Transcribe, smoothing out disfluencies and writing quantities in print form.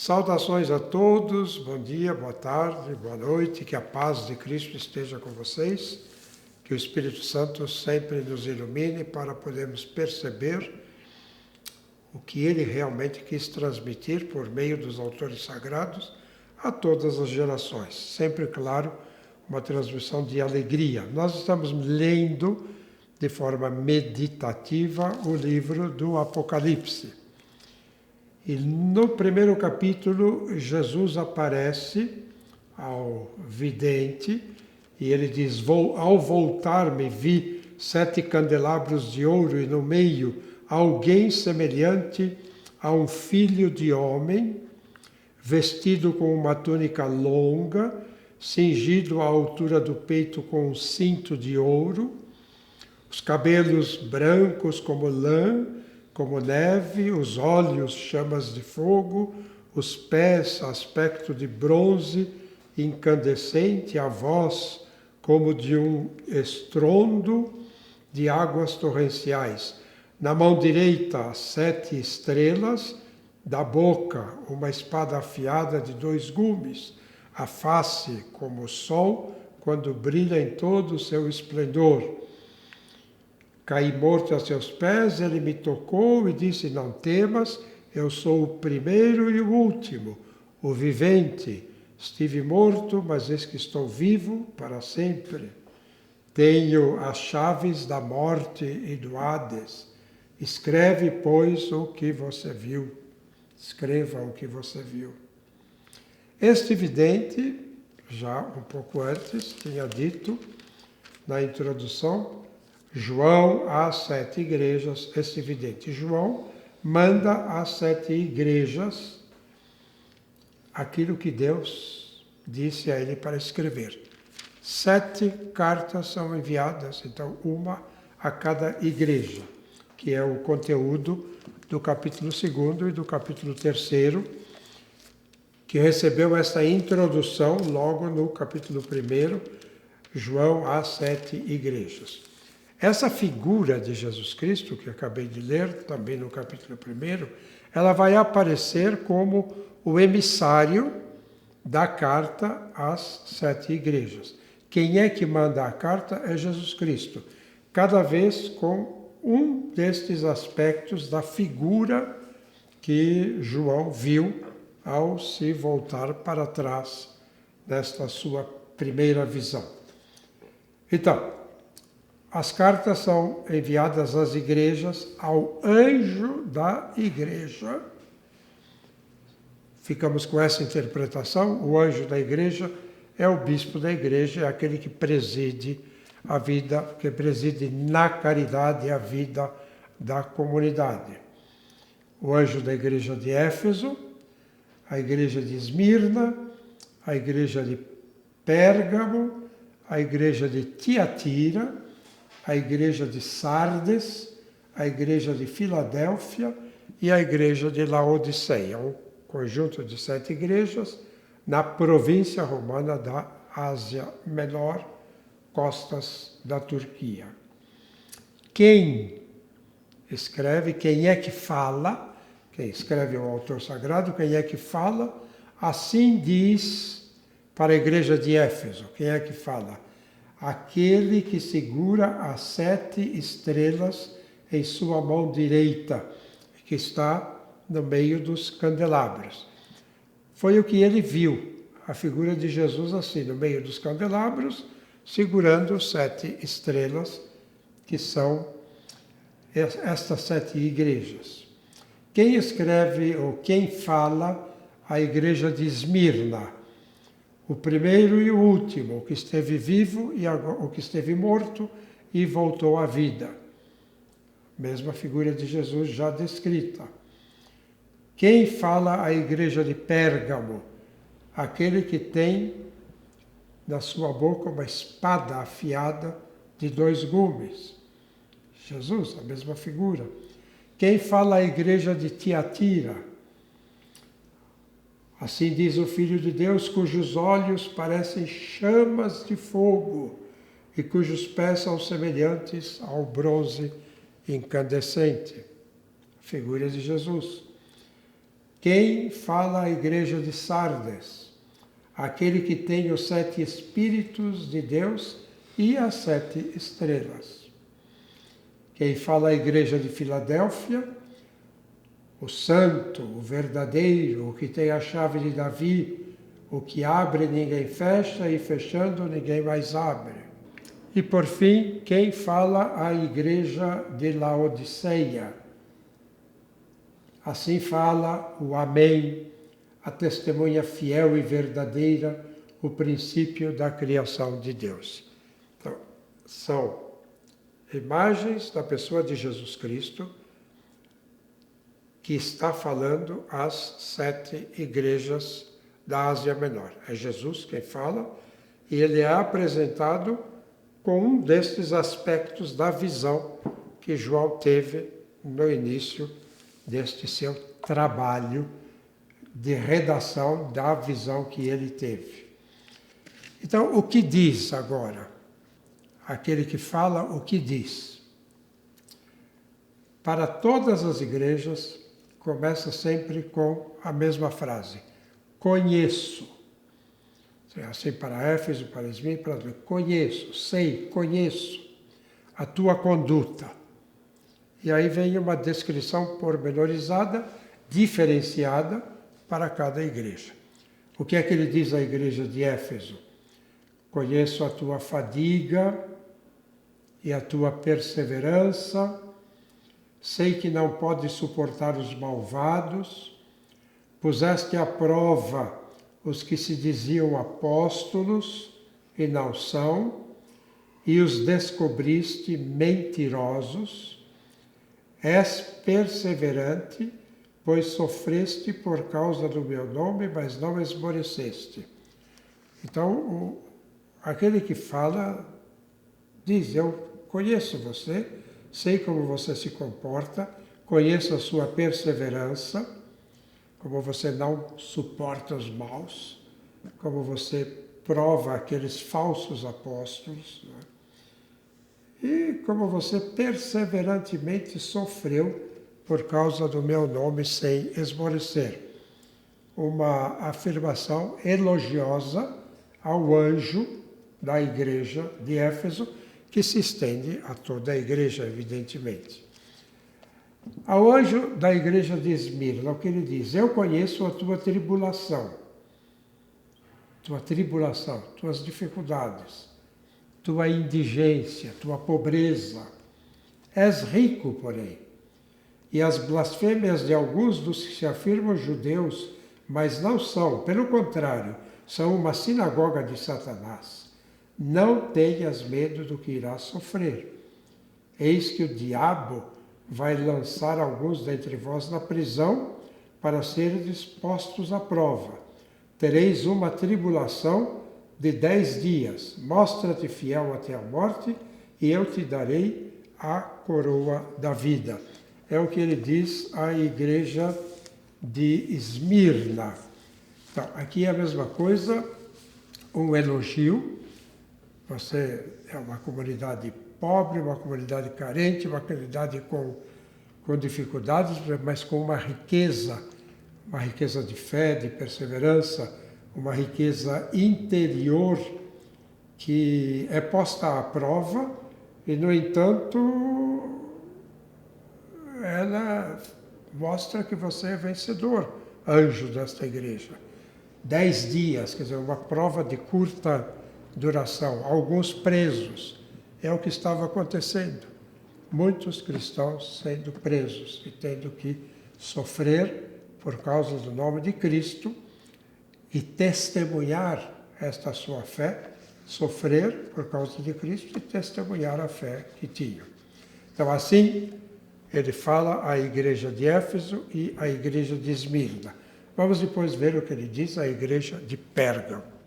Saudações a todos, bom dia, boa tarde, boa noite, que a paz de Cristo esteja com vocês, que o Espírito Santo sempre nos ilumine para podermos perceber o que ele realmente quis transmitir por meio dos autores sagrados a todas as gerações. Sempre, claro, uma transmissão de alegria. Nós estamos lendo de forma meditativa o livro do Apocalipse. E no primeiro capítulo, Jesus aparece ao vidente e ele diz: ao voltar-me vi 7 candelabros de ouro e no meio alguém semelhante a um filho de homem, vestido com uma túnica longa, cingido à altura do peito com um cinto de ouro, os cabelos brancos como lã, como neve, os olhos chamas de fogo, os pés aspecto de bronze incandescente, a voz como de um estrondo de águas torrenciais. Na mão direita 7 estrelas, da boca uma espada afiada de 2 gumes, a face como o sol quando brilha em todo o seu esplendor. Caí morto a seus pés, ele me tocou e disse: não temas, eu sou o primeiro e o último, o vivente. Estive morto, mas eis que estou vivo para sempre. Tenho as chaves da morte e do Hades. Escreve, pois, o que você viu. Escreva o que você viu. Este vidente, já um pouco antes, tinha dito na introdução, João às 7 igrejas, esse vidente João manda às 7 igrejas aquilo que Deus disse a ele para escrever. 7 cartas são enviadas, então uma a cada igreja, que é o conteúdo do capítulo 2 e do capítulo 3, que recebeu essa introdução logo no capítulo 1, João às 7 igrejas. Essa figura de Jesus Cristo, que acabei de ler, também no capítulo 1, ela vai aparecer como o emissário da carta às 7 igrejas. Quem é que manda a carta é Jesus Cristo, cada vez com um destes aspectos da figura que João viu ao se voltar para trás nesta sua primeira visão. Então, as cartas são enviadas às igrejas, ao anjo da igreja. Ficamos com essa interpretação. O anjo da igreja é o bispo da igreja, é aquele que preside a vida, que preside na caridade a vida da comunidade. O anjo da igreja de Éfeso, a igreja de Esmirna, a igreja de Pérgamo, a igreja de Tiatira, a igreja de Sardes, a igreja de Filadélfia e a igreja de Laodiceia, um conjunto de 7 igrejas na província romana da Ásia Menor, costas da Turquia. Quem escreve, quem é que fala, quem escreve é o autor sagrado, quem é que fala, assim diz para a igreja de Éfeso. Quem é que fala? Aquele que segura as 7 estrelas em sua mão direita, que está no meio dos candelabros. Foi o que ele viu, a figura de Jesus assim, no meio dos candelabros, segurando 7 estrelas, que são estas 7 igrejas. Quem escreve ou quem fala a igreja de Esmirna? O primeiro e o último, o que esteve vivo e o que esteve morto e voltou à vida. Mesma figura de Jesus já descrita. Quem fala a igreja de Pérgamo? Aquele que tem na sua boca uma espada afiada de 2 gumes. Jesus, a mesma figura. Quem fala a igreja de Tiatira? Assim diz o Filho de Deus, cujos olhos parecem chamas de fogo e cujos pés são semelhantes ao bronze incandescente. Figura de Jesus. Quem fala à igreja de Sardes? Aquele que tem os 7 Espíritos de Deus e as 7 estrelas. Quem fala à igreja de Filadélfia? O santo, o verdadeiro, o que tem a chave de Davi, o que abre ninguém fecha e fechando ninguém mais abre. E por fim, quem fala à igreja de Laodiceia? Assim fala o Amém, a testemunha fiel e verdadeira, o princípio da criação de Deus. Então, são imagens da pessoa de Jesus Cristo que está falando às 7 igrejas da Ásia Menor. É Jesus quem fala e ele é apresentado com um destes aspectos da visão que João teve no início deste seu trabalho de redação da visão que ele teve. Então, o que diz agora? Aquele que fala, o que diz? Para todas as igrejas, começa sempre com a mesma frase. Conheço. Assim para Éfeso, para Esmirna, para conheço, sei, conheço a tua conduta. E aí vem uma descrição pormenorizada, diferenciada para cada igreja. O que é que ele diz à igreja de Éfeso? Conheço a tua fadiga e a tua perseverança, sei que não podes suportar os malvados, puseste à prova os que se diziam apóstolos e não são, e os descobriste mentirosos. És perseverante, pois sofreste por causa do meu nome, mas não esmoreceste. Então, aquele que fala diz, eu conheço você, sei como você se comporta, conheço a sua perseverança, como você não suporta os maus, como você prova aqueles falsos apóstolos, né? E como você perseverantemente sofreu por causa do meu nome sem esmorecer. Uma afirmação elogiosa ao anjo da igreja de Éfeso, que se estende a toda a igreja, evidentemente. Ao anjo da igreja de Esmirna, o que ele diz? Eu conheço a tua tribulação, tuas dificuldades, tua indigência, tua pobreza. És rico, porém, e as blasfêmias de alguns dos que se afirmam judeus, mas não são, pelo contrário, são uma sinagoga de Satanás. Não tenhas medo do que irás sofrer. Eis que o diabo vai lançar alguns dentre vós na prisão para serem postos à prova. Tereis uma tribulação de 10 dias. Mostra-te fiel até a morte e eu te darei a coroa da vida. É o que ele diz à igreja de Esmirna. Então, aqui é a mesma coisa, um elogio. Você é uma comunidade pobre, uma comunidade carente, uma comunidade com dificuldades, mas com uma riqueza de fé, de perseverança, uma riqueza interior que é posta à prova e, no entanto, ela mostra que você é vencedor, anjo desta igreja. 10 dias, quer dizer, uma prova de curta duração, alguns presos. É o que estava acontecendo. Muitos cristãos sendo presos e tendo que sofrer por causa do nome de Cristo e testemunhar esta sua fé, sofrer por causa de Cristo e testemunhar a fé que tinham. Então, assim, ele fala à igreja de Éfeso e à igreja de Esmirna. Vamos depois ver o que ele diz à igreja de Pérgamo.